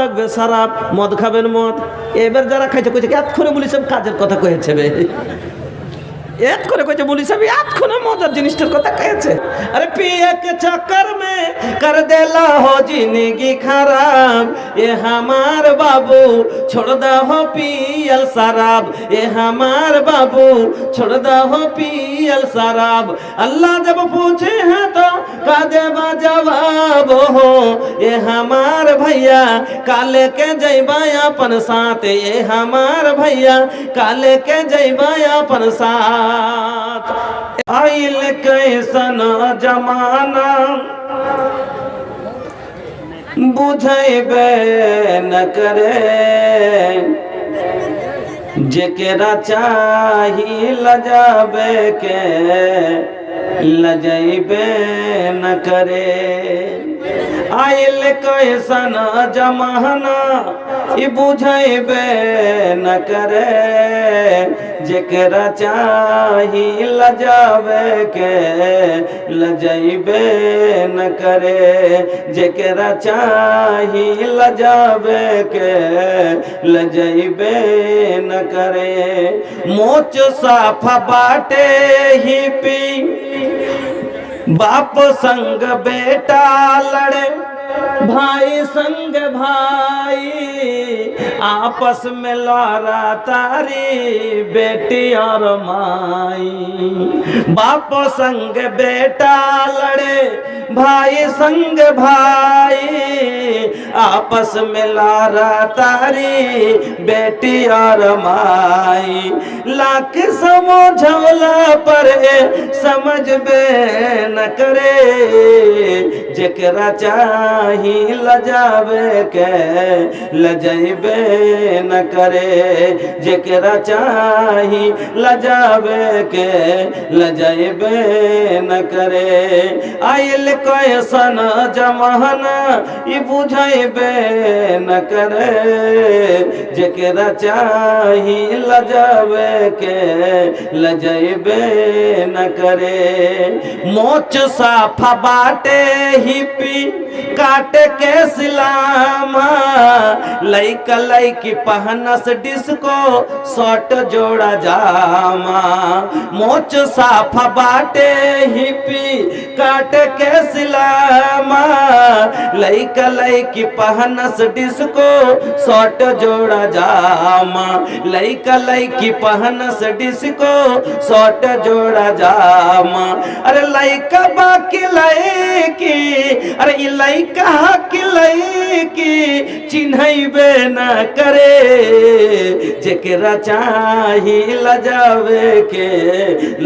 লাগবে সারাপ, মদ খাবেন মদ। এবার যারা খাইছে কইছে এতক্ষণে বলিস কাজের কথা কয়েছে বে, এত করে কইছে বলিস এতক্ষণে মজার জিনিসটার কথা কয়েছে। আরে पिए के चक्कर में कर देला हो जिंदगी खराब, ये हमार बाबू छोड़ दा हो पियल शराब, ये हमार बाबू छोड़ दा हो पियल शराब। अल्लाह जब पूछे हैं तो का देबा जवाब हो, ये हमार भैया काले के जइबा अपन साथ, ये हमार भैया काले के जइबा अपन साथ। आइल कैसन जमाना बुझैबे न करे, जेकरा चाही लजाबे के लजैबे न करे। आइल कैसन जमाना ई बुझैबे न करे, जेकरा चाही लजाबे के लजैबे न करे, जेकरा चाही लजाबे के लजैबे न करे। मोच साफा बाटे ही पी, बाप संग बेटा लड़े, भाई संग भाई आपस में लड़ा तारी बेटी और माई। बाप संग बेटा लड़े, भाई संग भाई आपस में लड़ा तारी बेटी और माई। लाख समझौला पर समझ बे न करे, जेकरा चाही लजाबे के लजैबे न करे, जेकरा चाही लजाबे के लजैबे न करे। आइल कैसन जमाना ई बुझैबे न करे, जेकरा चाही लजाबे के लजैबे न करे। मोच साफा बाटे ही पी, काटे के सिलामा, लइका लइकी पहनस डिस्को शॉर्ट जोड़ा जामा। मोच साफा बाटे हिपी, काटे के सिलामा, लइका लइकी पहनस डिस्को शॉर्ट जोड़ा जामा। लइका लइकी पहनस डिस्को शॉर्ट जोड़ा जामा। अरे लइका बाकी लइकी, अरे लइका की लइकी चिन्हैबे न करे, जेकरा चाही लजाबे के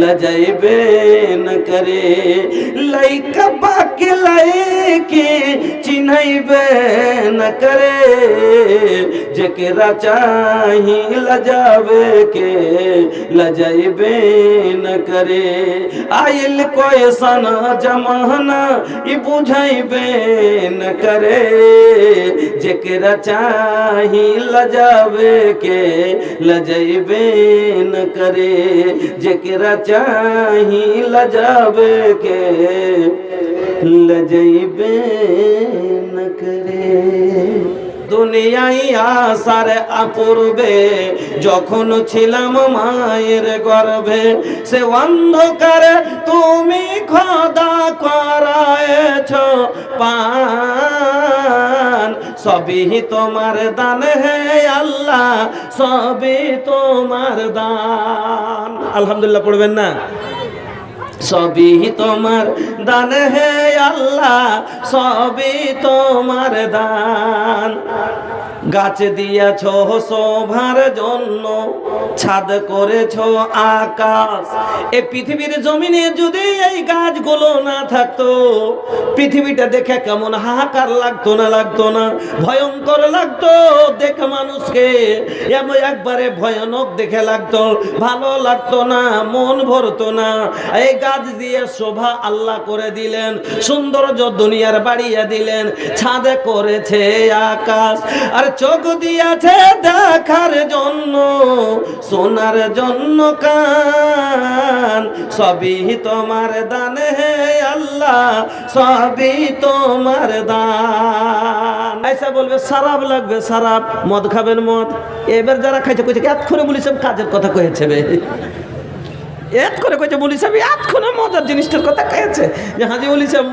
लजैबे न करे। लइका बाकी लइकी चिन्हैबे न करे, जेकरा चाही लजाबे के लजैबे न करे। आइल कैसन जमाना ई बुझैबे न करे, जेकरा चाही लजाबे के लजैबे न करे, जेकरा चाही लजाबे के लजैबे न करे। দুনিয়ায় আসার পূর্বে যখন ছিলাম মায়ের গর্ভে, সে অন্ধকারে তুমি খোদা করায়েছ পান। সবই তোমার দান হে আল্লাহ, সবই তোমার দান। আলহামদুলিল্লাহ পড়বেন না? সবই তোমার দান হে আল্লাহ, সবই তোমার দান। গাছ দিয়েছ শোভার জন্য, ছাদ করেছ আকাশ। এই পৃথিবীর জমিনে যদি এই গাছগুলো না থাকতো, পৃথিবীটা দেখে কেমন হাহাকার লাগতো না? লাগতো না? ভয়ঙ্কর লাগতো দেখে মানুষকে, একবারে ভয়ানক দেখে লাগতো, ভালো লাগতো না, মন ভরতো না। এই গাছ দিয়ে শোভা আল্লাহ করে দিলেন, সৌন্দর্য দুনিয়ার বাড়িয়ে দিলেন, ছাদে করেছে আকাশ, আর চোখ দিয়েছে দেখার জন্য, শোনার জন্য কান, সবই তোমার দান হে আল্লাহ, সবই তোমার দান। ऐसा বলবে সারাব লাগবে, সারাব, মদ খাবেন মদ। এবার যারা খাইছে কইছে এতক্ষণে বলিস কাজের কথা কয়েছে বে, এত করে কইছে বলি সাহেব এতক্ষণে মজার জিনিসটার কথা কয়েছে যে হাজি বলি সাহেব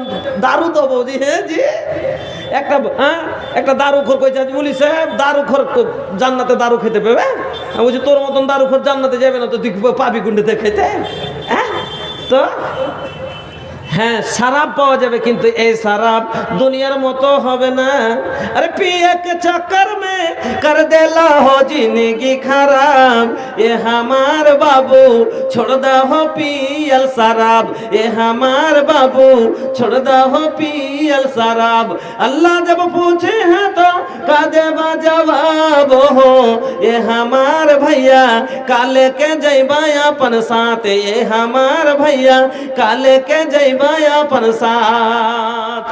দারু তো বৌদি। হ্যাঁ জি, একটা দারু খোর কইছে হাজি বলি সাহেব দারু খোর জান্নাতে দারু খেতে পাবে। আমি বলছি তোর মতন দারু খোর জান্নাতে যাবে না তো, তুই পাবি কুন্ডেতে খেতে। হ্যাঁ তো হ্যাঁ शराब पावा जाए किंतु ये शराब दुनियार मतो होवे ना। अरे पिए के चक्कर में कर देला हो जिंदगी खराब, ये हमार बाबू छोड़ दा हो पियल शराब, ये हमार बाबू छोड़ दा हो पियल शराब। अल्लाह जब पूछे हैं तो का देबा जवाब हो, ये हमार भैया काले के जइबा अपन साथ, ये हमार भैया काले के जइबा अपन साथ।